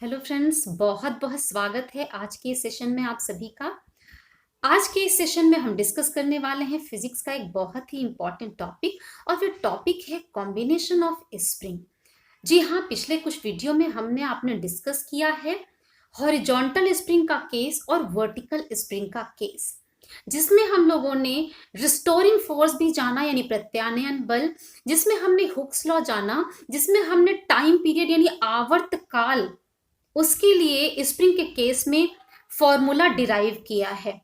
Hello friends, बहुत बहुत स्वागत है आज के इस सेशन में आप सभी का। आज के इस सेशन में हम डिस्कस करने वाले हैं फिजिक्स का एक बहुत ही इंपॉर्टेंट टॉपिक और फिर टॉपिक है कॉम्बिनेशन ऑफ स्प्रिंग। जी हाँ, पिछले कुछ वीडियो में हमने आपने डिस्कस किया है हॉरिजॉन्टल स्प्रिंग का केस और वर्टिकल स्प्रिंग का केस, जिसमें हम लोगों ने रिस्टोरिंग फोर्स भी जाना यानी प्रत्यानयन बल, जिसमें हमने हुक्स लॉ जाना, जिसमें हमने टाइम पीरियड यानी आवर्त काल उसके लिए स्प्रिंग के केस में फॉर्मूला डिराइव किया है।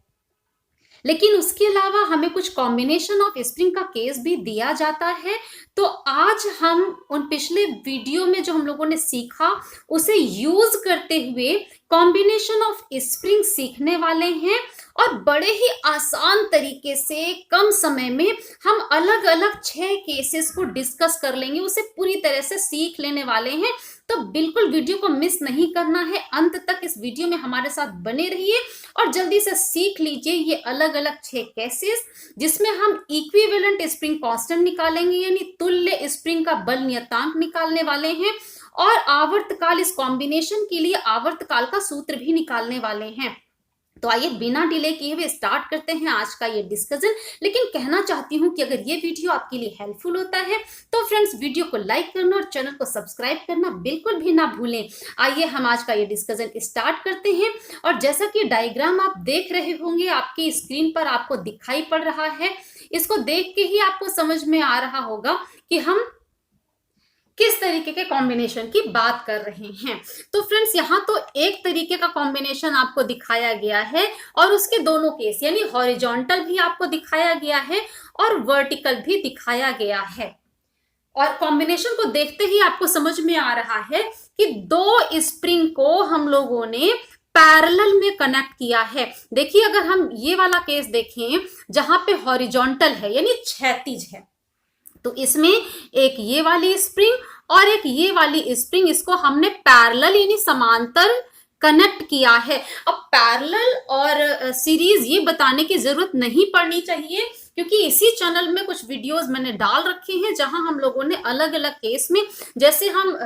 लेकिन उसके अलावा हमें कुछ कॉम्बिनेशन ऑफ स्प्रिंग का केस भी दिया जाता है। तो आज हम उन पिछले वीडियो में जो हम लोगों ने सीखा उसे यूज करते हुए कॉम्बिनेशन ऑफ स्प्रिंग सीखने वाले हैं और बड़े ही आसान तरीके से कम समय में हम अलग अलग 6 केसेस को डिस्कस कर लेंगे, उसे पूरी तरह से सीख लेने वाले हैं। तो बिल्कुल वीडियो को मिस नहीं करना है, अंत तक इस वीडियो में हमारे साथ बने रहिए और जल्दी से सीख लीजिए ये अलग अलग 6 केसेस, जिसमें हम इक्विवेलेंट स्प्रिंग कांस्टेंट निकालेंगे यानी तुल्य स्प्रिंग का बल नियतांक निकालने वाले हैं और आवर्तकाल, इस कॉम्बिनेशन के लिए आवर्तकाल का सूत्र भी निकालने वाले हैं। तो आइए बिना डिले किए हुए स्टार्ट करते हैं आज का ये डिस्कशन। लेकिन कहना चाहती हूं कि अगर ये वीडियो आपके लिए हेल्पफुल होता है तो फ्रेंड्स वीडियो को लाइक करना और चैनल को सब्सक्राइब करना बिल्कुल भी ना भूलें। आइए हम आज का ये डिस्कशन स्टार्ट करते हैं। और जैसा कि डायग्राम आप देख रहे होंगे आपकी स्क्रीन पर आपको दिखाई पड़ रहा है, इसको देख के ही आपको समझ में आ रहा होगा कि हम किस तरीके के कॉम्बिनेशन की बात कर रहे हैं। तो फ्रेंड्स यहाँ तो एक तरीके का कॉम्बिनेशन आपको दिखाया गया है और उसके दोनों केस यानी हॉरिजॉन्टल भी आपको दिखाया गया है और वर्टिकल भी दिखाया गया है। और कॉम्बिनेशन को देखते ही आपको समझ में आ रहा है कि दो स्प्रिंग को हम लोगों ने पैरेलल में कनेक्ट किया है। देखिए, अगर हम ये वाला केस देखें जहां पे हॉरिजॉन्टल है यानी क्षैतिज है, तो इसमें एक ये वाली स्प्रिंग और एक ये वाली स्प्रिंग, इसको हमने पैरेलल यानी समांतर कनेक्ट किया है। अब पैरेलल और सीरीज ये बताने की जरूरत नहीं पड़नी चाहिए, क्योंकि इसी चैनल में कुछ वीडियोस मैंने डाल रखे हैं जहां हम लोगों ने अलग अलग केस में, जैसे हम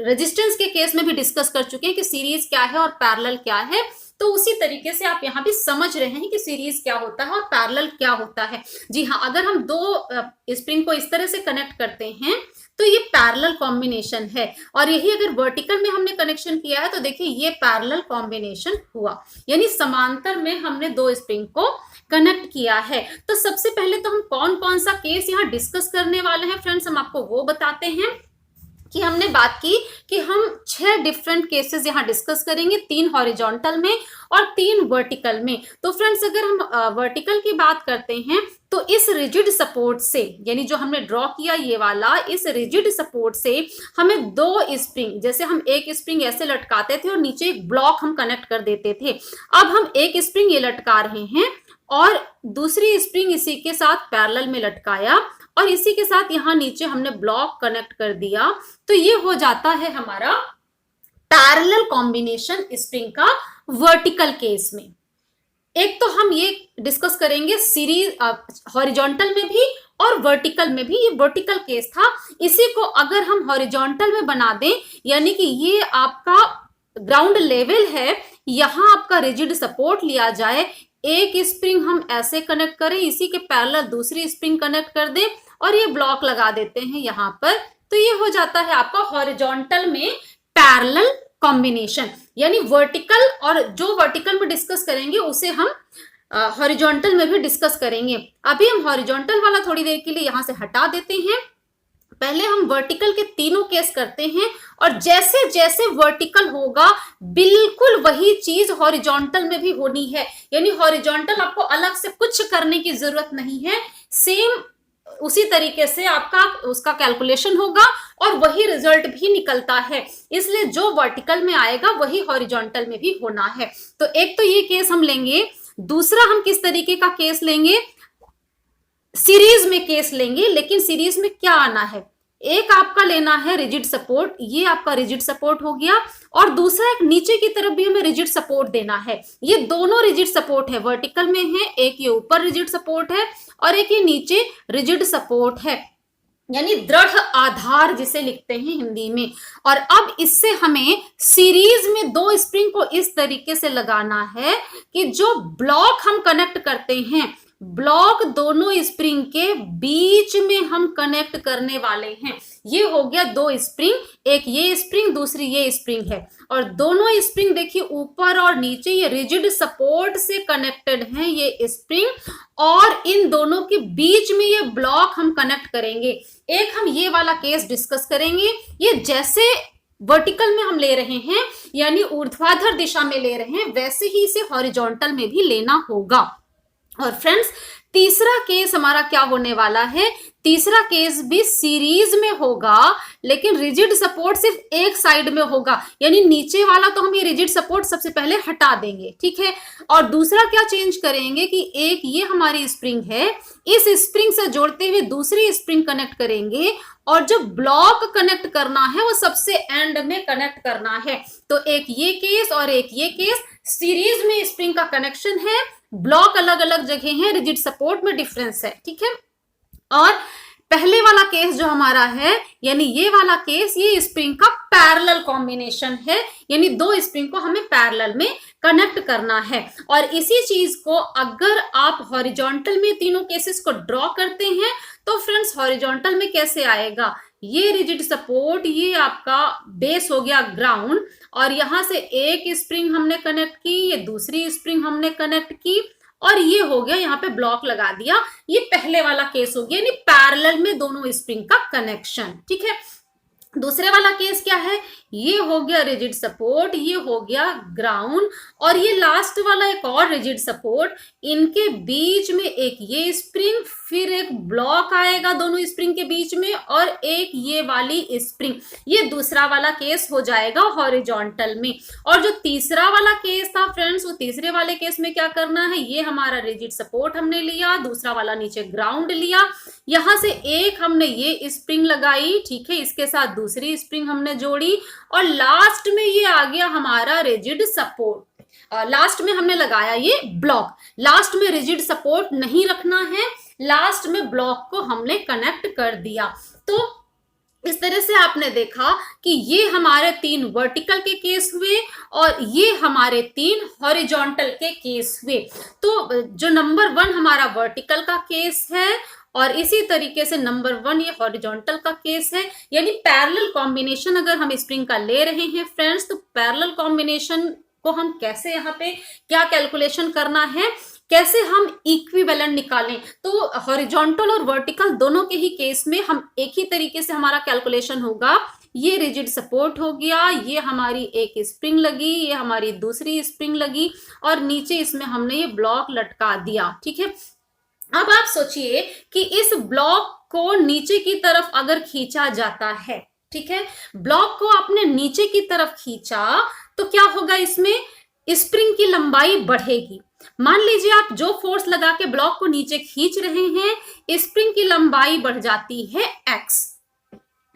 रेजिस्टेंस के केस में भी डिस्कस कर चुके हैं कि सीरीज क्या है और पैरेलल क्या है। तो उसी तरीके से आप यहाँ भी समझ रहे हैं कि सीरीज क्या होता है और पैरेलल क्या होता है। जी हाँ, अगर हम दो स्प्रिंग को इस तरह से कनेक्ट करते हैं तो ये पैरेलल कॉम्बिनेशन है, और यही अगर वर्टिकल में हमने कनेक्शन किया है तो देखिए ये पैरेलल कॉम्बिनेशन हुआ, यानी समांतर में हमने दो स्प्रिंग को कनेक्ट किया है। तो सबसे पहले तो हम कौन कौन सा केस यहाँ डिस्कस करने वाले हैं फ्रेंड्स, हम आपको वो बताते हैं कि हमने बात की कि हम 6 डिफरेंट केसेस यहाँ डिस्कस करेंगे, 3 हॉरिजॉन्टल में और 3 वर्टिकल में। तो फ्रेंड्स अगर हम वर्टिकल की बात करते हैं तो इस रिजिड सपोर्ट से, यानी जो हमने ड्रॉ किया ये वाला, इस रिजिड सपोर्ट से हमें दो स्प्रिंग, जैसे हम एक स्प्रिंग ऐसे लटकाते थे और नीचे एक ब्लॉक हम कनेक्ट कर देते थे, अब हम एक स्प्रिंग ये लटका रहे हैं और दूसरी स्प्रिंग इसी के साथ पैरेलल में लटकाया और इसी के साथ यहाँ नीचे हमने ब्लॉक कनेक्ट कर दिया। तो ये हो जाता है हमारा पैरेलल कॉम्बिनेशन स्प्रिंग का वर्टिकल केस में। एक तो हम ये डिस्कस करेंगे सीरीज हॉरिजॉन्टल में भी और वर्टिकल में भी, ये वर्टिकल केस था। इसी को अगर हम हॉरिजॉन्टल में बना दें, यानी कि ये आपका ग्राउंड लेवल है, यहाँ आपका रिजिड सपोर्ट लिया जाए, एक स्प्रिंग हम ऐसे कनेक्ट करें, इसी के पैरेलल दूसरी स्प्रिंग कनेक्ट कर दें और ये ब्लॉक लगा देते हैं यहाँ पर, तो ये हो जाता है आपका हॉरिजॉन्टल में पैरेलल कॉम्बिनेशन। यानी वर्टिकल, और जो वर्टिकल में डिस्कस करेंगे उसे हम हॉरिजॉन्टल में भी डिस्कस करेंगे। अभी हम हॉरिजॉन्टल वाला थोड़ी देर के लिए यहां से हटा देते हैं, पहले हम वर्टिकल के तीनों केस करते हैं और जैसे जैसे वर्टिकल होगा बिल्कुल वही चीज हॉरिजॉन्टल में भी होनी है। यानी हॉरिजॉन्टल आपको अलग से कुछ करने की जरूरत नहीं है, सेम उसी तरीके से आपका उसका कैलकुलेशन होगा और वही रिजल्ट भी निकलता है। इसलिए जो वर्टिकल में आएगा वही हॉरिजॉन्टल में भी होना है। तो एक तो ये केस हम लेंगे, दूसरा हम किस तरीके का केस लेंगे, सीरीज में केस लेंगे। लेकिन सीरीज में क्या आना है, एक आपका लेना है रिजिड सपोर्ट, ये आपका रिजिड सपोर्ट हो गया, और दूसरा एक नीचे की तरफ भी हमें रिजिड सपोर्ट देना है। ये दोनों रिजिड सपोर्ट है, वर्टिकल में है, एक ये ऊपर रिजिड सपोर्ट है और एक ये नीचे रिजिड सपोर्ट है। यानी दृढ़ आधार जिसे लिखते हैं हिंदी में। और अब इससे हमें सीरीज में दो स्प्रिंग को इस तरीके से लगाना है कि जो ब्लॉक हम कनेक्ट करते हैं, ब्लॉक दोनों स्प्रिंग के बीच में हम कनेक्ट करने वाले हैं। ये हो गया दो स्प्रिंग, एक ये स्प्रिंग, दूसरी ये स्प्रिंग है, और दोनों स्प्रिंग देखिए ऊपर और नीचे ये रिजिड सपोर्ट से कनेक्टेड हैं ये स्प्रिंग, और इन दोनों के बीच में ये ब्लॉक हम कनेक्ट करेंगे। एक हम ये वाला केस डिस्कस करेंगे, ये जैसे वर्टिकल में हम ले रहे हैं यानी ऊर्ध्वाधर दिशा में ले रहे हैं, वैसे ही इसे हॉरिजॉन्टल में भी लेना होगा। और फ्रेंड्स तीसरा केस हमारा क्या होने वाला है, तीसरा केस भी सीरीज में होगा, लेकिन रिजिड सपोर्ट सिर्फ एक साइड में होगा, यानी नीचे वाला तो हम ये रिजिड सपोर्ट सबसे पहले हटा देंगे, ठीक है। और दूसरा क्या चेंज करेंगे कि एक ये हमारी स्प्रिंग है, इस स्प्रिंग से जोड़ते हुए दूसरी स्प्रिंग कनेक्ट करेंगे, और जो ब्लॉक कनेक्ट करना है वो सबसे एंड में कनेक्ट करना है। तो एक ये केस और एक ये केस, सीरीज में स्प्रिंग का कनेक्शन है, ब्लॉक अलग अलग जगह है, रिजिड सपोर्ट में डिफरेंस है, ठीक है। और पहले वाला केस जो हमारा है, यानी ये वाला केस, ये स्प्रिंग का पैरेलल कॉम्बिनेशन है, यानी दो स्प्रिंग को हमें पैरेलल में कनेक्ट करना है। और इसी चीज को अगर आप हॉरिजॉन्टल में तीनों केसेस को ड्रॉ करते हैं तो फ्रेंड्स हॉरिजॉन्टल में कैसे आएगा, ये रिजिड सपोर्ट, ये आपका बेस हो गया ग्राउंड, और यहां से एक स्प्रिंग हमने कनेक्ट की, ये दूसरी स्प्रिंग हमने कनेक्ट की, और ये हो गया यहाँ पे ब्लॉक लगा दिया। ये पहले वाला केस हो गया, यानी पैरेलल में दोनों स्प्रिंग का कनेक्शन, ठीक है। दूसरे वाला केस क्या है, ये हो गया रिजिड सपोर्ट, ये हो गया ग्राउंड, और ये लास्ट वाला एक और रिजिड सपोर्ट, इनके बीच में एक ये स्प्रिंग, फिर एक ब्लॉक आएगा दोनों स्प्रिंग के बीच में, और एक ये वाली स्प्रिंग। ये दूसरा वाला केस हो जाएगा हॉरिजॉन्टल में। और जो तीसरा वाला केस था फ्रेंड्स, वो तीसरे वाले केस में क्या करना है, ये हमारा रिजिड सपोर्ट हमने लिया, दूसरा वाला नीचे ग्राउंड लिया, यहां से एक हमने ये स्प्रिंग लगाई, ठीक है, इसके साथ दूसरी स्प्रिंग हमने जोड़ी, और लास्ट में ये आ गया हमारा रिजिड सपोर्ट। लास्ट में हमने लगाया ये ब्लॉक, लास्ट में रिजिड सपोर्ट नहीं रखना है, लास्ट में ब्लॉक को हमने कनेक्ट कर दिया। तो इस तरह से आपने देखा कि ये हमारे 3 वर्टिकल के केस हुए और ये हमारे 3 हॉरिजॉन्टल के केस हुए। तो जो नंबर 1 हमारा वर्टिकल का केस है, और इसी तरीके से नंबर 1 ये हॉरिजॉन्टल का केस है। यानी पैरेलल कॉम्बिनेशन अगर हम स्प्रिंग का ले रहे हैं फ्रेंड्स, तो पैरेलल कॉम्बिनेशन को हम कैसे, यहाँ पे क्या कैलकुलेशन करना है, कैसे हम इक्विवेलेंट निकालें, तो हॉरिजॉन्टल और वर्टिकल दोनों के ही केस में हम एक ही तरीके से हमारा कैलकुलेशन होगा। ये रिजिड सपोर्ट हो गया, ये हमारी एक स्प्रिंग लगी, ये हमारी दूसरी स्प्रिंग लगी, और नीचे इसमें हमने ये ब्लॉक लटका दिया, ठीक है। अब आप सोचिए कि इस ब्लॉक को नीचे की तरफ अगर खींचा जाता है, ठीक है, ब्लॉक को आपने नीचे की तरफ खींचा तो क्या होगा, इसमें स्प्रिंग की लंबाई बढ़ेगी। मान लीजिए आप जो फोर्स लगा के ब्लॉक को नीचे खींच रहे हैं, स्प्रिंग की लंबाई बढ़ जाती है x,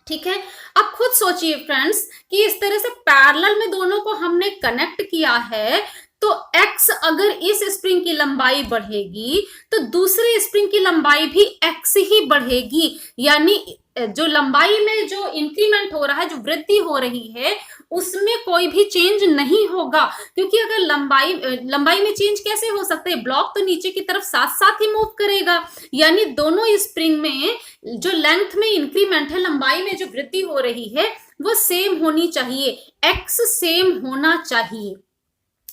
ठीक है। अब खुद सोचिए फ्रेंड्स कि इस तरह से पैरेलल में दोनों को हमने कनेक्ट किया है, तो x अगर इस स्प्रिंग की लंबाई बढ़ेगी तो दूसरी स्प्रिंग की लंबाई भी x ही बढ़ेगी, यानी जो लंबाई में जो इंक्रीमेंट हो रहा है, जो वृद्धि हो रही है, उसमें कोई भी चेंज नहीं होगा। क्योंकि अगर लंबाई में चेंज कैसे हो सकता है, ब्लॉक तो नीचे की तरफ साथ साथ ही मूव करेगा, यानी दोनों स्प्रिंग में जो लेंथ में इंक्रीमेंट है, लंबाई में जो वृद्धि हो रही है, वो सेम होनी चाहिए, x सेम होना चाहिए।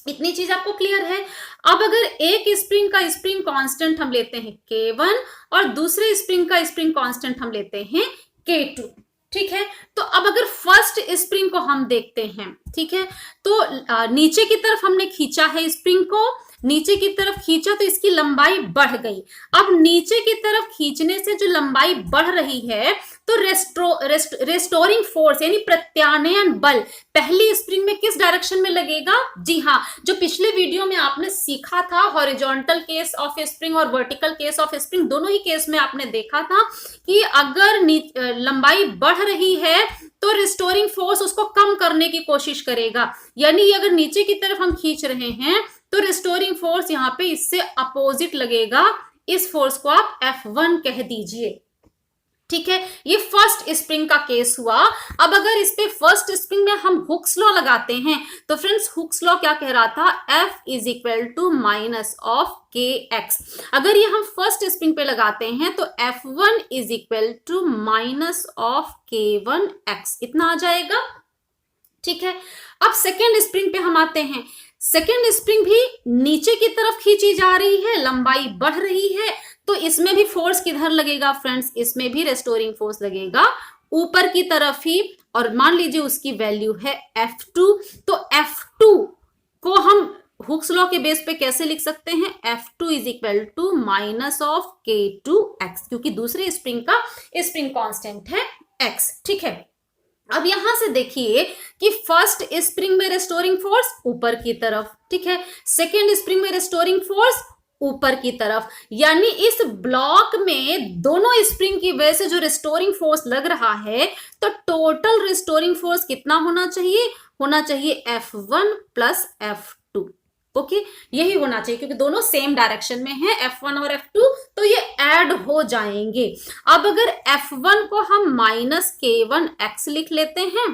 इतनी चीज आपको क्लियर है। अब अगर एक स्प्रिंग का स्प्रिंग कांस्टेंट हम लेते हैं K1 और दूसरे स्प्रिंग का स्प्रिंग कांस्टेंट हम लेते हैं K2, ठीक है, तो अब अगर फर्स्ट स्प्रिंग को हम देखते हैं, ठीक है, तो नीचे की तरफ हमने खींचा है स्प्रिंग को, नीचे की तरफ खींचा तो इसकी लंबाई बढ़ गई। अब नीचे की तरफ खींचने से जो लंबाई बढ़ रही है, तो रेस्टोरिंग फोर्स यानी प्रत्यानयन बल पहली स्प्रिंग में किस डायरेक्शन में लगेगा, जी हाँ, जो पिछले वीडियो में आपने सीखा था, हॉरिजॉन्टल केस ऑफ स्प्रिंग और वर्टिकल केस ऑफ स्प्रिंग, दोनों ही केस में आपने देखा था कि अगर लंबाई बढ़ रही है तो रिस्टोरिंग फोर्स उसको कम करने की कोशिश करेगा। यानी अगर नीचे की तरफ हम खींच रहे हैं तो रिस्टोरिंग फोर्स यहाँ पे इससे अपोजिट लगेगा, इस फोर्स को आप F1 कह दीजिए। ठीक है, ये फर्स्ट स्प्रिंग का केस हुआ। अब अगर इस पे फर्स्ट स्प्रिंग में हम हुक्स लॉ लगाते हैं तो फ्रेंड्स हुक्स लॉ क्या कह रहा था, F is equal to minus of K x. अगर ये हम फर्स्ट स्प्रिंग पे लगाते हैं तो F1 is equal to minus of K1 x, इतना आ जाएगा। ठीक है, अब सेकेंड स्प्रिंग पे हम आते हैं। सेकेंड स्प्रिंग भी नीचे की तरफ खींची जा रही है, लंबाई बढ़ रही है, तो इसमें भी फोर्स किधर लगेगा फ्रेंड्स, इसमें भी रेस्टोरिंग फोर्स लगेगा ऊपर की तरफ ही, और मान लीजिए उसकी वैल्यू है F2। तो F2 को हम हुक्स लॉ के बेस पे कैसे लिख सकते हैं, F2 is equal to minus of K2x, क्योंकि दूसरे स्प्रिंग का स्प्रिंग कांस्टेंट है x। ठीक है, अब यहां से देखिए कि फर्स्ट स्प्रिंग में रेस्टोरिंग फोर्स ऊपर की तरफ, ठीक है, सेकेंड स्प्रिंग में रेस्टोरिंग फोर्स ऊपर की तरफ, यानी इस ब्लॉक में दोनों स्प्रिंग की वजह से जो रेस्टोरिंग फोर्स लग रहा है, तो टोटल रेस्टोरिंग फोर्स कितना होना चाहिए, होना चाहिए F1 प्लस F2। ओके, यही होना चाहिए क्योंकि दोनों सेम डायरेक्शन में है, F1 और F2, तो ये ऐड हो जाएंगे। अब अगर F1 को हम माइनस K1x लिख लेते हैं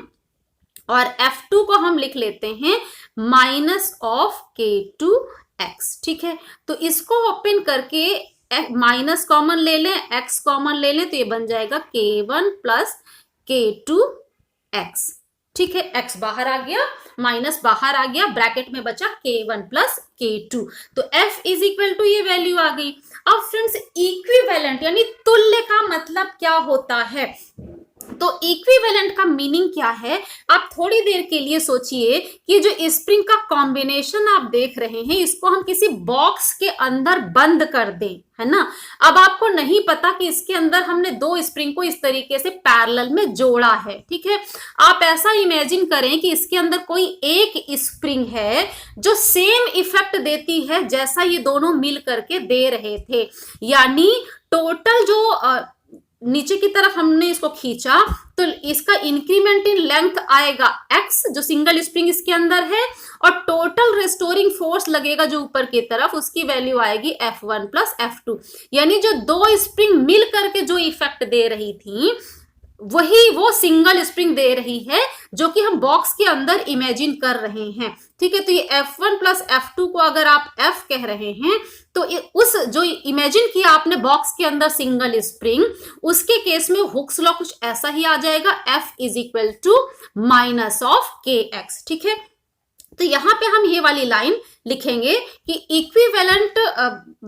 और F2 को हम लिख लेते हैं माइनस ऑफ K2x, ठीक है, तो इसको ओपन करके माइनस कॉमन ले लें, x कॉमन ले लें, तो ये बन जाएगा K1 प्लस K2x। ठीक है, x बाहर आ गया, माइनस बाहर आ गया, ब्रैकेट में बचा K1 प्लस K2, तो F इज इक्वल टू ये वैल्यू आ गई। अब फ्रेंड्स इक्विवेलेंट यानी तुल्य का मतलब क्या होता है, तो इक्विवेलेंट का मीनिंग क्या है, आप थोड़ी देर के लिए सोचिए कि जो स्प्रिंग का कॉम्बिनेशन आप देख रहे हैं, इसको हम किसी बॉक्स के अंदर बंद कर दें, है ना। अब आपको नहीं पता कि इसके अंदर हमने दो स्प्रिंग को इस तरीके से पैरेलल में जोड़ा है, ठीक है। आप ऐसा इमेजिन करें कि इसके अंदर कोई एक स्प्रिंग है जो सेम इफेक्ट देती है जैसा ये दोनों मिल करके दे रहे थे, यानी टोटल जो नीचे की तरफ हमने इसको खींचा तो इसका इंक्रीमेंट इन लेंथ आएगा x, जो सिंगल स्प्रिंग इसके अंदर है, और टोटल रेस्टोरिंग फोर्स लगेगा जो ऊपर की तरफ, उसकी वैल्यू आएगी F1 प्लस F2, यानी जो दो स्प्रिंग मिल करके जो इफेक्ट दे रही थी वही वो सिंगल स्प्रिंग दे रही है जो कि हम बॉक्स के अंदर इमेजिन कर रहे हैं। ठीक है, तो ये F1 प्लस F2 को अगर आप F कह रहे हैं तो उस जो इमेजिन किया आपने बॉक्स के अंदर सिंगल स्प्रिंग, उसके केस में हुक्स लॉ कुछ ऐसा ही आ जाएगा, F is equal to minus of KX। ठीक है, तो यहां पे हम ये वाली लाइन लिखेंगे कि इक्विवेलेंट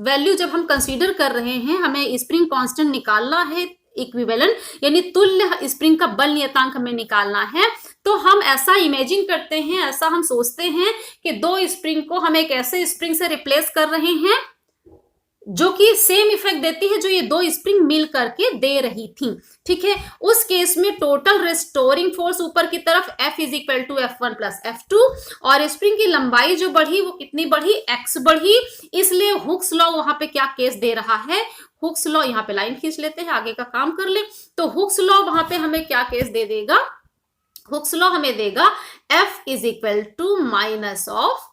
वैल्यू जब हम कंसीडर कर रहे हैं, हमें स्प्रिंग कांस्टेंट निकालना है, इक्विवेलेंट यानी तुल्य स्प्रिंग का बल नियतांक हमें निकालना है, तो हम ऐसा इमेजिन करते हैं, ऐसा हम सोचते हैं कि दो स्प्रिंग को हम एक ऐसे स्प्रिंग से रिप्लेस कर रहे हैं जो कि सेम इफेक्ट देती है जो ये दो स्प्रिंग मिल करके दे रही थी। ठीक है, उस केस में टोटल रेस्टोरिंग फोर्स ऊपर की तरफ F is equal to F1 plus F2, और स्प्रिंग की लंबाई जो बढ़ी वो कितनी बढ़ी, x बढ़ी, इसलिए हुक्स लॉ वहां पे क्या केस दे रहा है, हुक्स लॉ, यहाँ पे लाइन खींच लेते हैं, आगे का काम कर ले, तो हुक्स लॉ वहां पे हमें क्या केस दे देगा, हुक्स लॉ हमें देगा F is equal to minus of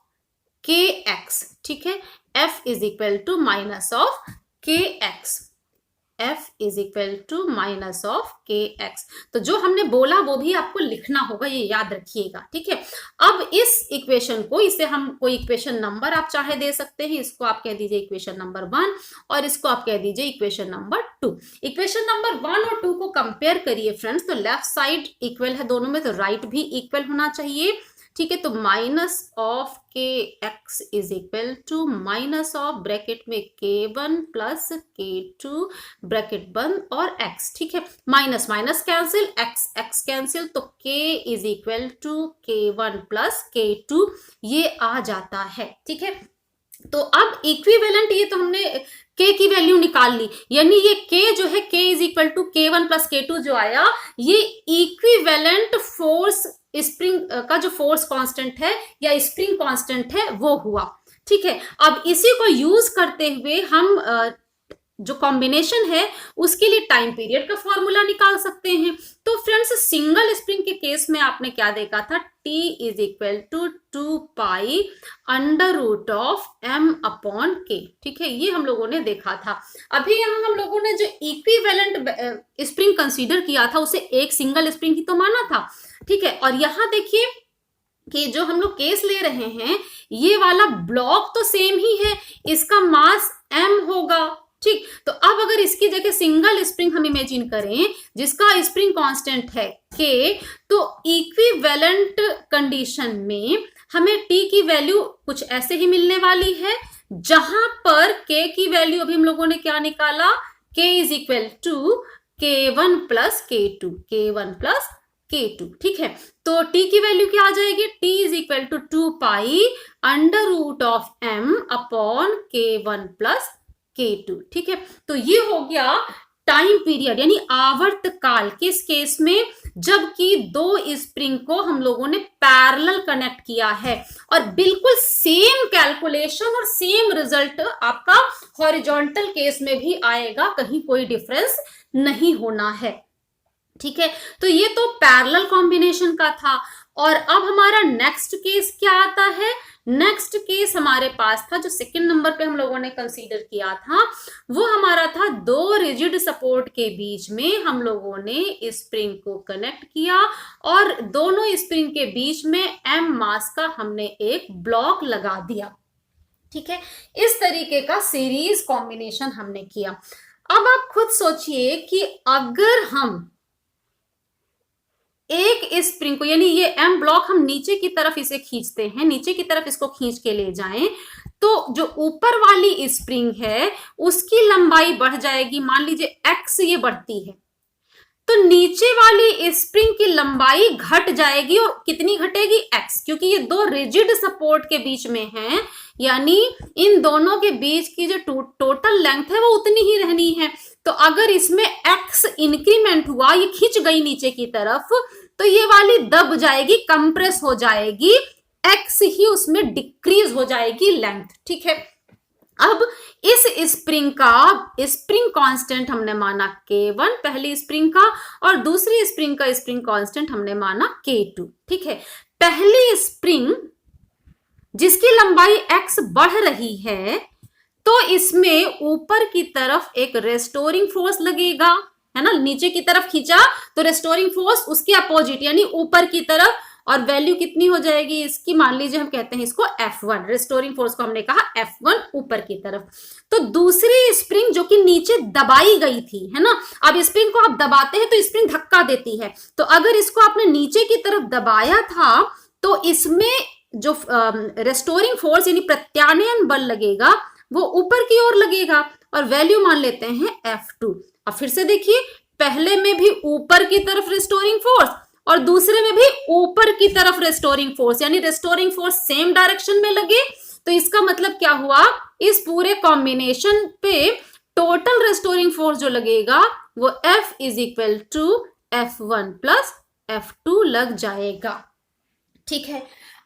KX। ठीक है, F is equal to minus of KX, F is equal to minus of KX। तो जो हमने बोला वो भी आपको लिखना होगा, ये याद रखिएगा। ठीक है, अब इस इक्वेशन को, इसे हम कोई इक्वेशन नंबर आप चाहे दे सकते हैं, इसको आप कह दीजिए इक्वेशन नंबर 1 और इसको आप कह दीजिए इक्वेशन नंबर 2। इक्वेशन नंबर 1 और 2 को कंपेयर करिए फ्रेंड्स, तो लेफ्ट साइड इक्वल है दोनों में, तो राइट भी इक्वल होना चाहिए। ठीक है, तो minus of KX is equal to minus of bracket में K1 प्लस K2 ब्रैकेट बंद और x। ठीक है, minus minus cancel, x cancel, तो K is equal to K1 plus K2 ये आ जाता है। ठीक है, तो अब इक्विवेलेंट, ये तो हमने K की वैल्यू निकाल ली, यानी ये K जो है K is equal to K1 plus K2 जो आया, ये इक्विवेलेंट फोर्स स्प्रिंग का जो फोर्स कांस्टेंट है या स्प्रिंग कांस्टेंट है वो हुआ। ठीक है, अब इसी को यूज करते हुए हम जो कॉम्बिनेशन है उसके लिए टाइम पीरियड का फॉर्मूला निकाल सकते हैं। तो फ्रेंड्स सिंगल स्प्रिंग के केस में आपने क्या देखा था, T is equal to 2 pi under root of m upon k। ठीक है, ये हम लोगों ने देखा था। अभी यहाँ हम लोगों ने जो इक्विवेलेंट स्प्रिंग कंसीडर किया था उसे एक सिंगल स्प्रिंग ही तो माना था। ठीक है, और यहाँ देखिए कि जो हम लोग केस ले रहे हैं ये वाला ब्लॉक तो सेम ही है, इसका मास m होगा। ठीक, तो अब अगर इसकी जगह सिंगल स्प्रिंग हम इमेजिन करें जिसका स्प्रिंग कांस्टेंट है k, तो इक्विवेलेंट कंडीशन में हमें t की वैल्यू कुछ ऐसे ही मिलने वाली है, जहां पर k की वैल्यू अभी हम लोगों ने क्या निकाला, k is equal to k1 plus k2, k1 plus k2। ठीक है, तो t की वैल्यू क्या आ जाएगी, t is equal to 2 pi under root of m upon k1 plus k2। ठीक है, तो ये हो गया टाइम पीरियड यानी आवर्त काल, किस केस में, जबकि दो स्प्रिंग को हम लोगों ने पैरेलल कनेक्ट किया है और बिल्कुल सेम कैलकुलेशन और सेम रिजल्ट आपका हॉरिजॉन्टल केस में भी आएगा, कहीं कोई डिफरेंस नहीं होना है। ठीक है, तो ये तो पैरेलल कॉम्बिनेशन का था। और अब हमारा नेक्स्ट केस क्या आता है, नेक्स्ट केस हमारे पास था जो सेकंड नंबर पे हम लोगों ने कंसीडर किया था, वो हमारा था दो रिजिड सपोर्ट के बीच में हम लोगों ने स्प्रिंग को कनेक्ट किया और दोनों स्प्रिंग के बीच में m मास का हमने एक ब्लॉक लगा दिया। ठीक है, इस तरीके का सीरीज कॉम्बिनेशन हमने किया। अब आप खुद सोचिए कि अगर हम एक स्प्रिंग को, यानी ये m ब्लॉक हम नीचे की तरफ इसे खींचते हैं, नीचे की तरफ इसको खींच के ले जाएं, तो जो ऊपर वाली स्प्रिंग है उसकी लंबाई बढ़ जाएगी, मान लीजिए x ये बढ़ती है, तो नीचे वाली स्प्रिंग की लंबाई घट जाएगी और कितनी घटेगी, x, क्योंकि ये दो रिजिड सपोर्ट के बीच में है, यानी इन दोनों के बीच की जो टोटल लेंथ है वो उतनी ही रहनी है। तो अगर इसमें x इंक्रीमेंट हुआ, ये खिंच गई नीचे की तरफ, तो ये वाली दब जाएगी, कंप्रेस हो जाएगी, x ही उसमें डिक्रीज हो जाएगी लेंथ। ठीक है, अब इस स्प्रिंग का स्प्रिंग कांस्टेंट हमने माना k1 पहली स्प्रिंग का, और दूसरी स्प्रिंग का स्प्रिंग कांस्टेंट हमने माना k2। ठीक है, पहली स्प्रिंग जिसकी लंबाई x बढ़ रही है, तो इसमें ऊपर की तरफ एक रेस्टोरिंग फोर्स लगेगा, है ना, नीचे की तरफ खींचा तो रेस्टोरिंग फोर्स उसके अपोजिट यानी ऊपर की तरफ, और वैल्यू कितनी हो जाएगी इसकी, मान लीजिए हम कहते हैं इसको F1, रेस्टोरिंग फोर्स को हमने कहा F1 ऊपर की तरफ। तो दूसरी स्प्रिंग जो कि नीचे दबाई गई थी, है ना, अब स्प्रिंग को आप दबाते हैं तो स्प्रिंग धक्का देती है, तो अगर इसको आपने नीचे की तरफ दबाया था तो इसमें जो रेस्टोरिंग फोर्स यानी प्रत्यानयन बल लगेगा वो ऊपर की ओर लगेगा, और वैल्यू मान लेते हैं F2। अब फिर से देखिए, पहले में भी ऊपर की तरफ रेस्टोरिंग फोर्स और दूसरे में भी ऊपर की तरफ रेस्टोरिंग फोर्स, यानी रेस्टोरिंग फोर्स सेम डायरेक्शन में लगे, तो इसका मतलब क्या हुआ, इस पूरे कॉम्बिनेशन पे टोटल रेस्टोरिंग फोर्स जो लगेगा वो F is equal to F1 plus F2 लग जाएगा। ठीक है,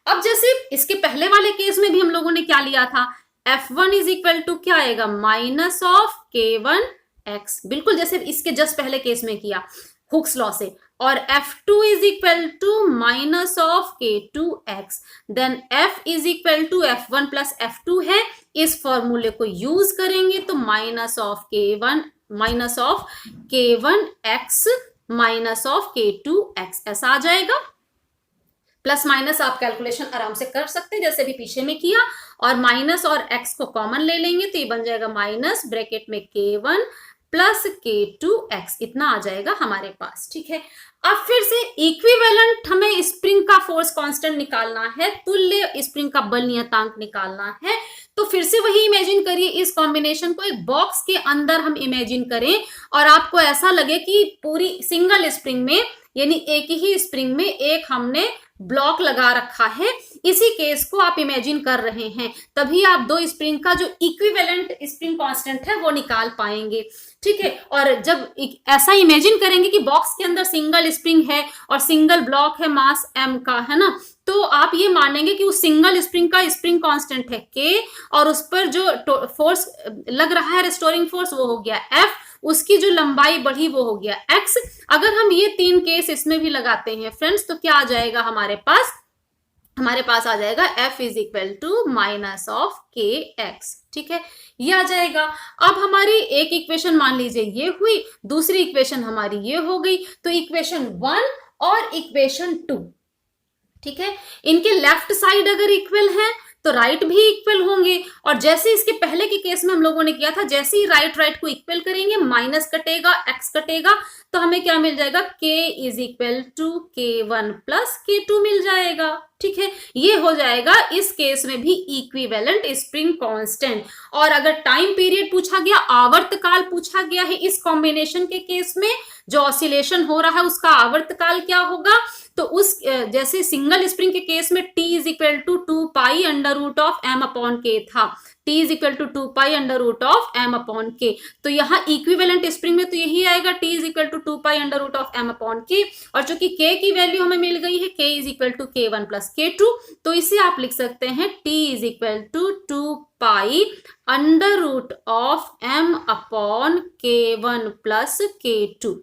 अब जैसे इसके पहले वाले केस में भी हम लोगों ने क्या लिया था, F1 इज इक्वल टू क्या आएगा, माइनस ऑफ k1 x, बिल्कुल जैसे इसके जस्ट पहले केस में किया हुक्स लॉ से, और F2 is equal to minus of k2 x, then F is equal to F1 plus F2 है, इस फॉर्मूले को यूज करेंगे तो minus of k1 x minus of k2 x ऐसा आ जाएगा। प्लस माइनस आप कैलकुलेशन आराम से कर सकते हैं जैसे भी पीछे में किया, और माइनस और x को कॉमन ले लेंगे तो ये बन जाएगा माइनस ब्रैकेट में k1 प्लस k2 x, इतना आ जाएगा हमारे पास। ठीक है, अब फिर से इक्विवेलेंट हमें स्प्रिंग का फोर्स कांस्टेंट निकालना है, तुल्य स्प्रिंग का बल नियतांक निकालना है, तो फिर से वही इमेजिन करिए, इस कॉम्बिनेशन को एक बॉक्स के अंदर हम इमेजिन करें और आपको ऐसा लगे कि पूरी सिंगल स्प्रिंग में यानी एक ही स्प्रिंग में एक हमने ब्लॉक लगा रखा है, इसी केस को आप इमेजिन कर रहे हैं, तभी आप दो स्प्रिंग का जो इक्विवेलेंट स्प्रिंग कांस्टेंट है वो निकाल पाएंगे। ठीक है, और जब ऐसा इमेजिन करेंगे कि बॉक्स के अंदर सिंगल स्प्रिंग है और सिंगल ब्लॉक है मास m का, है ना, तो आप ये मानेंगे कि उस सिंगल स्प्रिंग का स्प्रिंग कांस्टेंट है k, और उस पर जो फोर्स लग रहा है रेस्टोरिंग फोर्स वो हो गया F, उसकी जो लंबाई बढ़ी वो हो गया x। अगर हम ये तीन केस इसमें भी लगाते हैं फ्रेंड्स, तो क्या आ जाएगा हमारे पास आ जाएगा F is equal to minus of kx। ठीक है, ये आ जाएगा। अब हमारी एक इक्वेशन मान लीजिए ये हुई, दूसरी इक्वेशन हमारी ये हो गई, तो इक्वेशन 1 और इक्वेशन 2, ठीक है, इनके लेफ्ट साइड अगर इक्वल है तो राइट भी इक्वल होंगे, और जैसे इसके पहले के केस में हम लोगों ने किया था, जैसे ही राइट को इक्वल करेंगे, माइनस कटेगा, x कटेगा, तो हमें क्या मिल जाएगा, k is equal to k1 plus k2 मिल जाएगा। ठीक है, ये हो जाएगा इस केस में भी इक्विवेलेंट स्प्रिंग कांस्टेंट। और अगर टाइम पीरियड पूछा गया, आवर्तकाल पूछा गया है इस कॉम्बिनेशन के केस में, जो ऑसिलेशन हो रहा है उसका आवर्तकाल क्या होगा, तो उस जैसे सिंगल स्प्रिंग के केस में t is equal to 2 pi under root of m upon k था, t is equal to 2 pi under root of m upon k, तो यहाँ इक्विवेलेंट स्प्रिंग में तो यही आएगा, t is equal to 2 pi under root of m upon k, और चूंकि k की वैल्यू हमें मिल गई है, k is equal to k1 plus k2, तो इसे आप लिख सकते हैं t is equal to 2 pi under root of m upon k1 plus k2।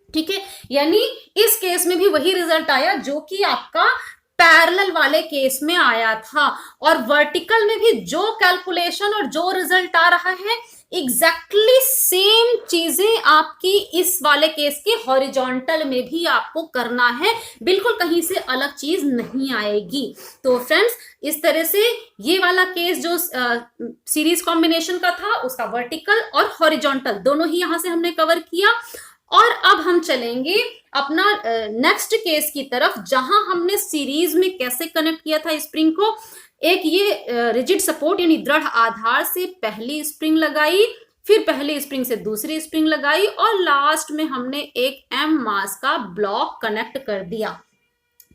ठीक है, यानी इस केस में भी वही रिजल्ट आया जो कि आपका पैरेलल वाले केस में आया था, और वर्टिकल में भी जो कैलकुलेशन और जो रिजल्ट आ रहा है एग्जैक्टली सेम चीजें आपकी इस वाले केस के हॉरिजॉन्टल में भी आपको करना है, बिल्कुल कहीं से अलग चीज नहीं आएगी। तो फ्रेंड्स, इस तरह से ये वाला केस जो सीरीज कॉम्बिनेशन का था उसका वर्टिकल और हॉरिजॉन्टल दोनों ही यहां से हमने कवर किया। और अब हम चलेंगे अपना नेक्स्ट केस की तरफ, जहां हमने सीरीज में कैसे कनेक्ट किया था स्प्रिंग को। एक ये रिजिड सपोर्ट यानी दृढ़ आधार से पहली स्प्रिंग लगाई, फिर पहली स्प्रिंग से दूसरी स्प्रिंग लगाई, और लास्ट में हमने एक m मास का ब्लॉक कनेक्ट कर दिया।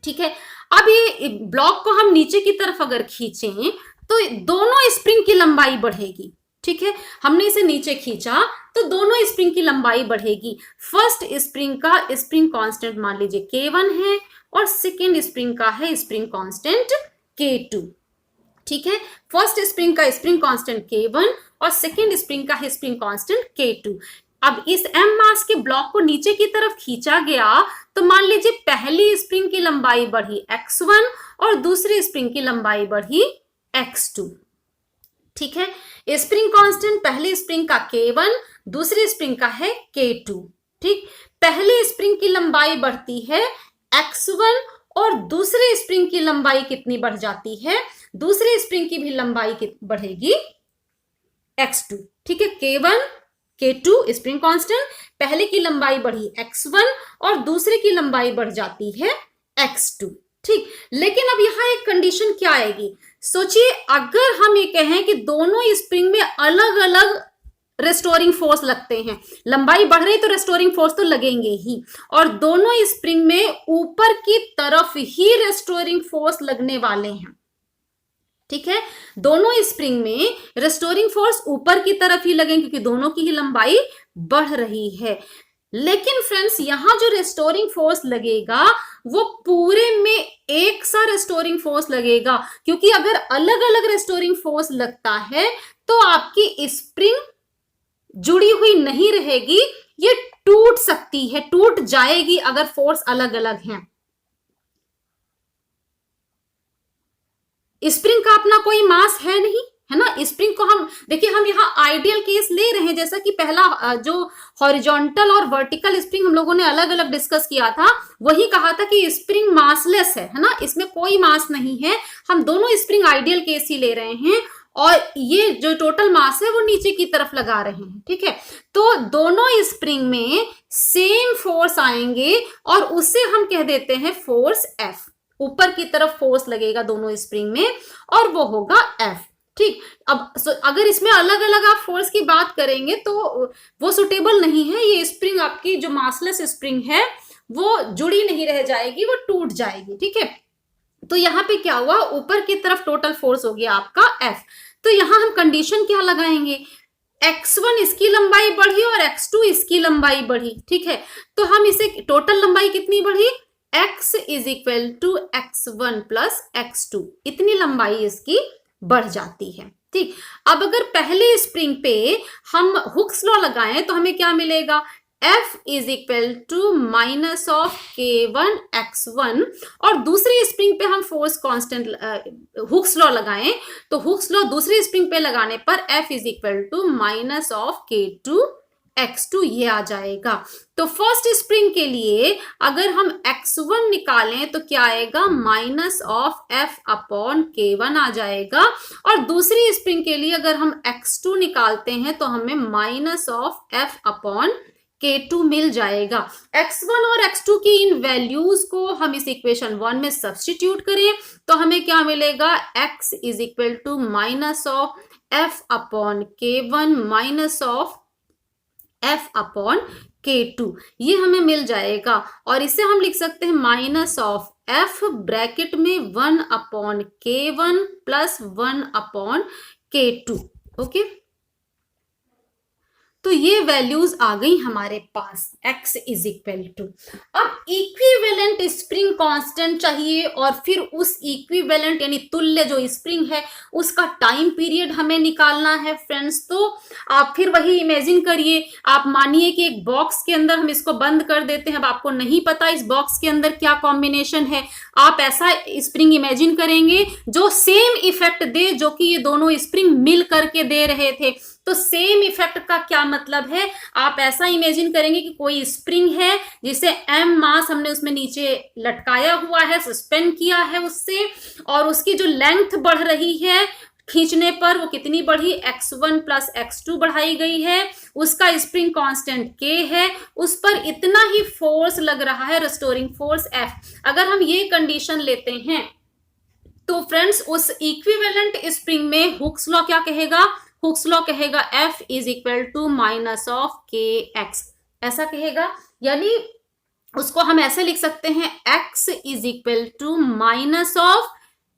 ठीक है, अब ये ब्लॉक को हम नीचे की तरफ अगर खींचें तो दोनों स्प्रिंग की लंबाई बढ़ेगी। ठीक है, हमने इसे नीचे खींचा तो दोनों स्प्रिंग की लंबाई बढ़ेगी। फर्स्ट स्प्रिंग का स्प्रिंग कांस्टेंट मान लीजिए k1 है, और सेकेंड स्प्रिंग का है स्प्रिंग कांस्टेंट k2। ठीक है, फर्स्ट स्प्रिंग का स्प्रिंग कांस्टेंट k1 और सेकेंड स्प्रिंग का है स्प्रिंग कांस्टेंट k2। अब इस m मास के ब्लॉक को नीचे की तरफ खींचा गया, तो मान लीजिए पहली स्प्रिंग की लंबाई बढ़ी x1 और दूसरी स्प्रिंग की लंबाई बढ़ी x2। ठीक है, स्प्रिंग कांस्टेंट पहली स्प्रिंग का k1, दूसरी स्प्रिंग का है k2। ठीक, पहली स्प्रिंग की लंबाई बढ़ती है x1 और दूसरी स्प्रिंग की लंबाई कितनी बढ़ जाती है, दूसरी स्प्रिंग की भी लंबाई बढ़ेगी x2। ठीक है, k1 k2 स्प्रिंग कांस्टेंट, पहले की लंबाई बढ़ी x1 और दूसरे की लंबाई बढ़ जाती है x2। ठीक, लेकिन अब यहां एक कंडीशन क्या आएगी, सोचिए अगर हम ये कहें कि दोनों स्प्रिंग में अलग अलग रेस्टोरिंग फोर्स लगते हैं, लंबाई बढ़ रही तो रेस्टोरिंग फोर्स तो लगेंगे ही, और दोनों स्प्रिंग में ऊपर की तरफ ही रेस्टोरिंग फोर्स लगने वाले हैं। ठीक है, दोनों स्प्रिंग में रेस्टोरिंग फोर्स ऊपर की तरफ ही लगेंगे क्योंकि दोनों की ही लंबाई बढ़ रही है। लेकिन फ्रेंड्स, यहां जो रेस्टोरिंग फोर्स लगेगा वो पूरे में एक सा रेस्टोरिंग फोर्स लगेगा, क्योंकि अगर अलग अलग रेस्टोरिंग फोर्स लगता है तो आपकी स्प्रिंग जुड़ी हुई नहीं रहेगी, ये टूट सकती है, टूट जाएगी अगर फोर्स अलग अलग हैं। स्प्रिंग का अपना कोई मास है नहीं, है ना। स्प्रिंग को हम देखिए, हम यहाँ आइडियल केस ले रहे हैं, जैसा कि पहला जो हॉरिजॉन्टल और वर्टिकल स्प्रिंग हम लोगों ने अलग अलग डिस्कस किया था, वही कहा था कि स्प्रिंग मासलेस है ना, इसमें कोई मास नहीं है। हम दोनों स्प्रिंग आइडियल केस ही ले रहे हैं, और ये जो टोटल मास है वो नीचे की तरफ लगा रहे हैं। ठीक है, तो दोनों स्प्रिंग में सेम फोर्स आएंगे और उसे हम कह देते हैं फोर्स F। ऊपर की तरफ फोर्स लगेगा दोनों स्प्रिंग में और वो होगा F। ठीक, अब अगर इसमें अलग अलग आप फोर्स की बात करेंगे तो वो सुटेबल नहीं है। ये स्प्रिंग आपकी जो मासलेस स्प्रिंग है वो जुड़ी नहीं रह जाएगी, वो टूट जाएगी। ठीक है, तो यहाँ पे क्या हुआ, ऊपर की तरफ टोटल फोर्स हो गया आपका F। तो यहाँ हम कंडीशन क्या लगाएंगे, x1 इसकी लंबाई बढ़ी और x2 इसकी लंबाई बढ़ी, ठीक है। तो हम इसे टोटल लंबाई कितनी बढ़ी, x is equal to x1 plus x2, इतनी लंबाई इसकी बढ़ जाती है, ठीक। अब अगर पहले स्प्रिंग पे हम हुक्स लॉ लगाएं तो हमें क्या मिलेगा, F is equal to minus of K1 x1, और दूसरी स्प्रिंग पे हम फोर्स कांस्टेंट हुक्स लॉ लगाएं तो हुक्स लॉ दूसरी स्प्रिंग पे लगाने पर F is equal to minus of K2 x2 ये आ जाएगा। तो फर्स्ट स्प्रिंग के लिए अगर हम x1 निकालें तो क्या आएगा, minus of F upon K1 आ जाएगा, और दूसरी स्प्रिंग के लिए अगर हम x2 निकालते हैं तो हमें minus of F upon K2 मिल जाएगा। x1 और x2 की इन वैल्यूज को हम इस इक्वेशन 1 में सब्स्टिट्यूट करें तो हमें क्या मिलेगा, x is equal to minus of F upon K1 minus of F upon K2, ये हमें मिल जाएगा। और इसे हम लिख सकते हैं माइनस ऑफ F ब्रैकेट में 1 upon K1 plus 1 upon K2, okay. तो ये वैल्यूज आ गई हमारे पास, x इज इक्वल टू। अब इक्विवेलेंट स्प्रिंग कांस्टेंट चाहिए और फिर उस इक्विवेलेंट यानी तुल्य जो स्प्रिंग है उसका टाइम पीरियड हमें निकालना है फ्रेंड्स। तो आप फिर वही इमेजिन करिए, आप मानिए कि एक बॉक्स के अंदर हम इसको बंद कर देते हैं, अब आपको नहीं पता इस बॉक्स के अंदर क्या कॉम्बिनेशन है। आप ऐसा स्प्रिंग इमेजिन करेंगे जो सेम इफेक्ट दे जो कि ये दोनों स्प्रिंग मिल करके दे रहे थे। तो सेम इफेक्ट का क्या मतलब है, आप ऐसा इमेजिन करेंगे कि कोई स्प्रिंग है जिसे m मास हमने उसमें नीचे लटकाया हुआ है, सस्पेंड किया है उससे, और उसकी जो लेंथ बढ़ रही है खींचने पर वो कितनी बढ़ी, x1 प्लस x2 बढ़ाई गई है, उसका स्प्रिंग कांस्टेंट k है, उस पर इतना ही फोर्स लग रहा है, रेस्टोरिंग फोर्स F। अगर हम ये कंडीशन लेते हैं तो फ्रेंड्स उस इक्विवेलेंट स्प्रिंग में हुक्स लॉ क्या कहेगा, हुक्स लॉ कहेगा F is equal to minus of KX, ऐसा कहेगा। यानी उसको हम ऐसे लिख सकते हैं X is equal to minus of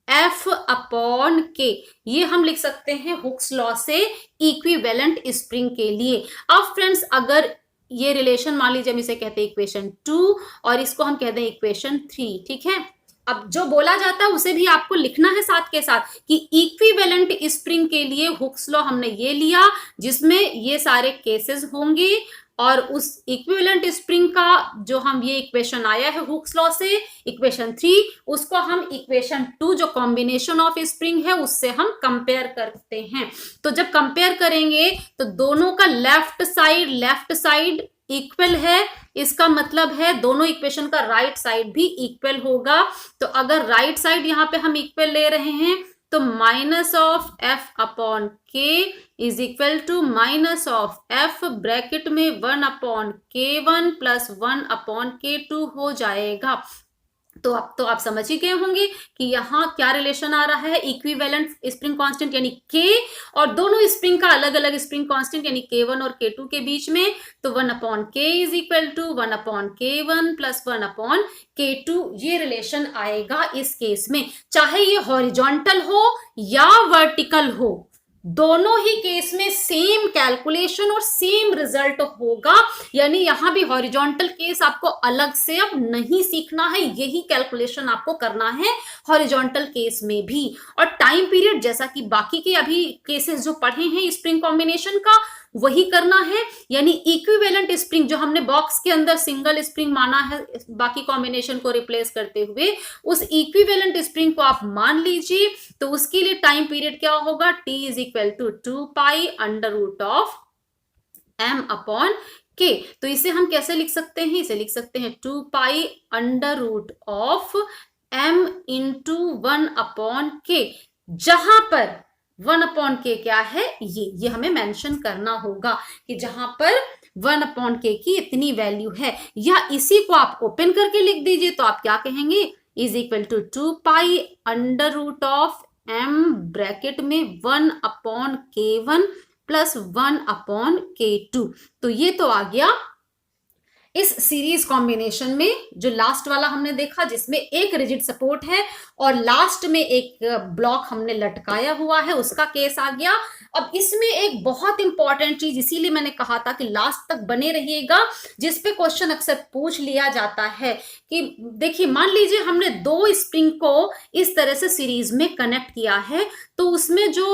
F upon K, ये हम लिख सकते हैं हुक्स लॉ से इक्विवेलेंट स्प्रिंग के लिए। अब फ्रेंड्स अगर ये रिलेशन मान लीजिए हम इसे कहते हैं इक्वेशन 2 और इसको हम कहते हैं इक्वेशन 3, ठीक है। अब जो बोला जाता है उसे भी आपको लिखना है साथ के साथ कि इक्विवेलेंट स्प्रिंग के लिए हुक्स लॉ हमने ये लिया जिसमें ये सारे केसेस होंगे, और उस इक्विवेलेंट स्प्रिंग का जो हम ये इक्वेशन आया है हुक्स लॉ से इक्वेशन 3, उसको हम इक्वेशन 2 जो कॉम्बिनेशन ऑफ स्प्रिंग है उससे हम कंपेयर करते हैं। तो जब कंपेयर करेंगे तो दोनों का लेफ्ट साइड इक्वल है, इसका मतलब है दोनों इक्वेशन का राइट साइड भी इक्वल होगा। तो अगर राइट साइड यहाँ पे हम इक्वल ले रहे हैं तो minus of F upon K is equal to minus of F bracket में 1 upon K1 plus 1 upon K2 हो जाएगा। तो अब तो आप समझ ही गए होंगे कि यहाँ क्या रिलेशन आ रहा है, इक्विवेलेंट स्प्रिंग कांस्टेंट यानी K और दोनों स्प्रिंग का अलग अलग स्प्रिंग कांस्टेंट यानी K1 और K2 के बीच में। तो 1 upon K is equal to 1 upon K1 plus 1 upon K2, ये रिलेशन आएगा इस केस में, चाहे ये हॉरिजॉन्टल हो या वर्टिकल हो, दोनों ही केस में सेम कैलकुलेशन और सेम रिजल्ट होगा। यानी यहां भी हॉरिजॉन्टल केस आपको अलग से अब नहीं सीखना है, यही कैलकुलेशन आपको करना है हॉरिजॉन्टल केस में भी। और टाइम पीरियड जैसा कि बाकी के अभी केसेस जो पढ़े हैं स्प्रिंग कॉम्बिनेशन का वही करना है। यानी इक्विवेलेंट स्प्रिंग जो हमने बॉक्स के अंदर सिंगल स्प्रिंग माना है बाकी कॉम्बिनेशन को रिप्लेस करते हुए, उस इक्विवेलेंट स्प्रिंग को आप मान लीजिए। तो उसके लिए टाइम पीरियड क्या होगा, T is equal to 2 pi under root of M upon K। तो इसे हम कैसे लिख सकते हैं, इसे लिख सकते हैं 2 pi under root of M into 1 upon K, जहां पर 1 अपॉन K क्या है, ये हमें मेंशन करना होगा कि जहां पर 1 अपॉन K की इतनी वैल्यू है, या इसी को आप ओपन करके लिख दीजिए तो आप क्या कहेंगे, is equal to 2 pi under root of M bracket में 1 upon K1 plus 1 upon K2। तो ये तो आ गया इस सीरीज कॉम्बिनेशन में जो लास्ट वाला हमने देखा जिसमें एक रिजिड सपोर्ट है और लास्ट में एक ब्लॉक हमने लटकाया हुआ है, उसका केस आ गया। अब इसमें एक बहुत इंपॉर्टेंट चीज, इसीलिए मैंने कहा था कि लास्ट तक बने रहिएगा, जिसपे क्वेश्चन अक्सर पूछ लिया जाता है कि देखिए मान लीजिए हमने दो स्प्रिंग को इस तरह से सीरीज में कनेक्ट किया है, तो उसमें जो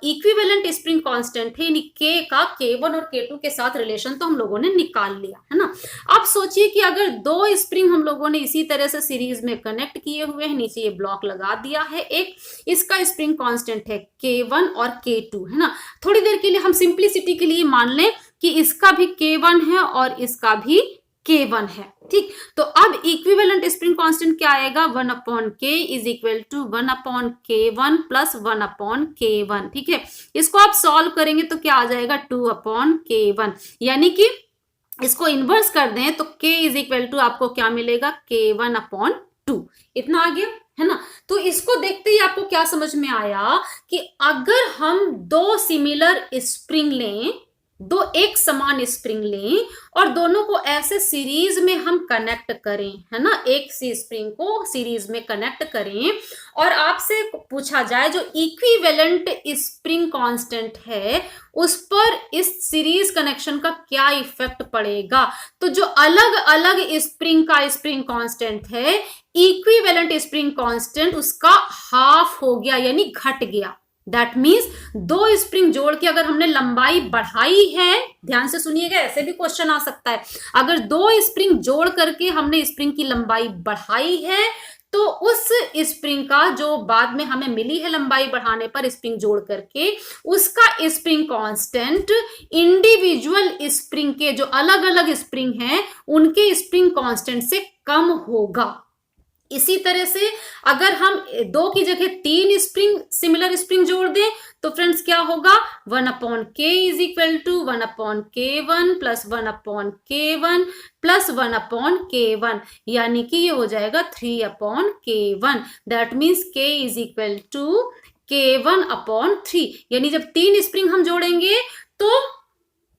इक्विवेलेंट स्प्रिंग कांस्टेंट थे यानी के का K1 और K2 के साथ रिलेशन तो हम लोगों ने निकाल लिया है ना। अब सोचिए कि अगर दो स्प्रिंग हम लोगों ने इसी तरह से सीरीज में कनेक्ट किए हुए हैं, नीचे ये ब्लॉक लगा दिया है, एक इसका स्प्रिंग कांस्टेंट है K1 और K2 है ना। थोड़ी देर के लिए हम सिंप्लिसिटी के लिए मान लें कि इसका भी K1 है और इसका भी K1 है, ठीक। तो अब इक्विवेलेंट स्प्रिंग कांस्टेंट क्या आएगा, 1/k is equal to 1/K1 plus 1/K1, ठीक है। इसको आप सॉल्व करेंगे तो क्या आ जाएगा, 2/K1, यानी कि इसको इन्वर्स कर दें तो k इज इक्वल टू आपको क्या मिलेगा, K1/2। इतना आ गया है ना। तो इसको देखते ही आपको क्या समझ में आया कि अगर हम दो सिमिलर स्प्रिंग लें, दो एक समान स्प्रिंग लें और दोनों को ऐसे सीरीज में हम कनेक्ट करें, है ना, एक सी स्प्रिंग को सीरीज में कनेक्ट करें और आपसे पूछा जाए जो इक्विवेलेंट स्प्रिंग कांस्टेंट है उस पर इस सीरीज कनेक्शन का क्या इफेक्ट पड़ेगा, तो जो अलग अलग स्प्रिंग का स्प्रिंग कांस्टेंट है, इक्विवेलेंट स्प्रिंग कांस्टेंट उसका हाफ हो गया यानी घट गया। दैट मीन्स दो स्प्रिंग जोड़ के अगर हमने लंबाई बढ़ाई है, ध्यान से सुनिएगा ऐसे भी क्वेश्चन आ सकता है, अगर दो स्प्रिंग जोड़ करके हमने स्प्रिंग की लंबाई बढ़ाई है तो उस स्प्रिंग का जो बाद में हमें मिली है लंबाई बढ़ाने पर स्प्रिंग जोड़ करके, उसका स्प्रिंग कांस्टेंट इंडिविजुअल स्प्रिंग के जो अलग अलग स्प्रिंग हैं उनके स्प्रिंग कांस्टेंट से कम होगा। इसी तरह से अगर हम दो की जगह तीन स्प्रिंग सिमिलर स्प्रिंग जोड़ दें तो फ्रेंड्स क्या होगा, 1/k is equal to 1/K1 plus 1/K1 plus 1/K1, यानी कि ये हो जाएगा 3/K1। That means k is equal to K1/3, यानी जब तीन स्प्रिंग हम जोड़ेंगे तो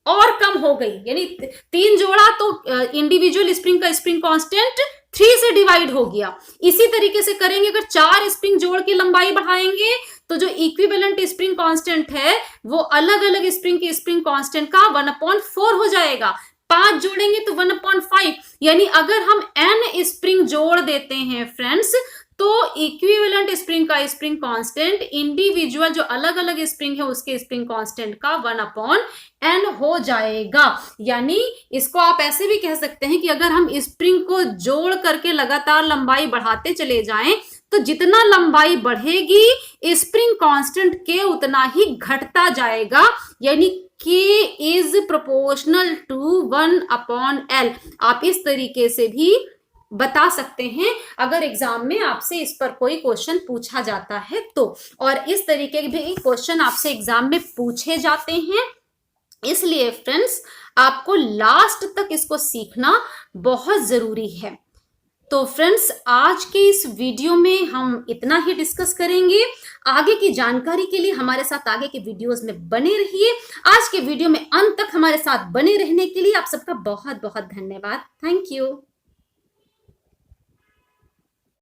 और कम हो गई, यानी तीन जोड़ा तो इंडिविजुअल स्प्रिंग का स्प्रिंग कांस्टेंट 3 से डिवाइड हो गया। इसी तरीके से करेंगे, अगर चार स्प्रिंग जोड़ के लंबाई बढ़ाएंगे तो जो इक्विवेलेंट स्प्रिंग कांस्टेंट है वो अलग अलग स्प्रिंग के स्प्रिंग कांस्टेंट का 1/4 हो जाएगा। 5 जोड़ेंगे तो 1/5, यानी अगर हम n स्प्रिंग जोड़ देते हैं फ्रेंड्स तो इक्विवेलेंट स्प्रिंग का स्प्रिंग कांस्टेंट इंडिविजुअल जो अलग अलग स्प्रिंग है उसके स्प्रिंग कांस्टेंट का 1/n हो जाएगा। यानी इसको आप ऐसे भी कह सकते हैं कि अगर हम स्प्रिंग को जोड़ करके लगातार लंबाई बढ़ाते चले जाएं तो जितना लंबाई बढ़ेगी स्प्रिंग कांस्टेंट के उतना ही घटता जाएगा, यानी k is proportional to 1/L। आप इस तरीके से भी बता सकते हैं अगर एग्जाम में आपसे इस पर कोई क्वेश्चन पूछा जाता है तो। और इस तरीके के भी क्वेश्चन आपसे एग्जाम में पूछे जाते हैं, इसलिए फ्रेंड्स आपको लास्ट तक इसको सीखना बहुत जरूरी है। तो फ्रेंड्स आज के इस वीडियो में हम इतना ही डिस्कस करेंगे। आगे की जानकारी के लिए हमारे साथ आगे के वीडियोस में बने रहिए। आज के वीडियो में अंत तक हमारे साथ बने रहने के लिए आप सबका बहुत बहुत धन्यवाद। Thank you.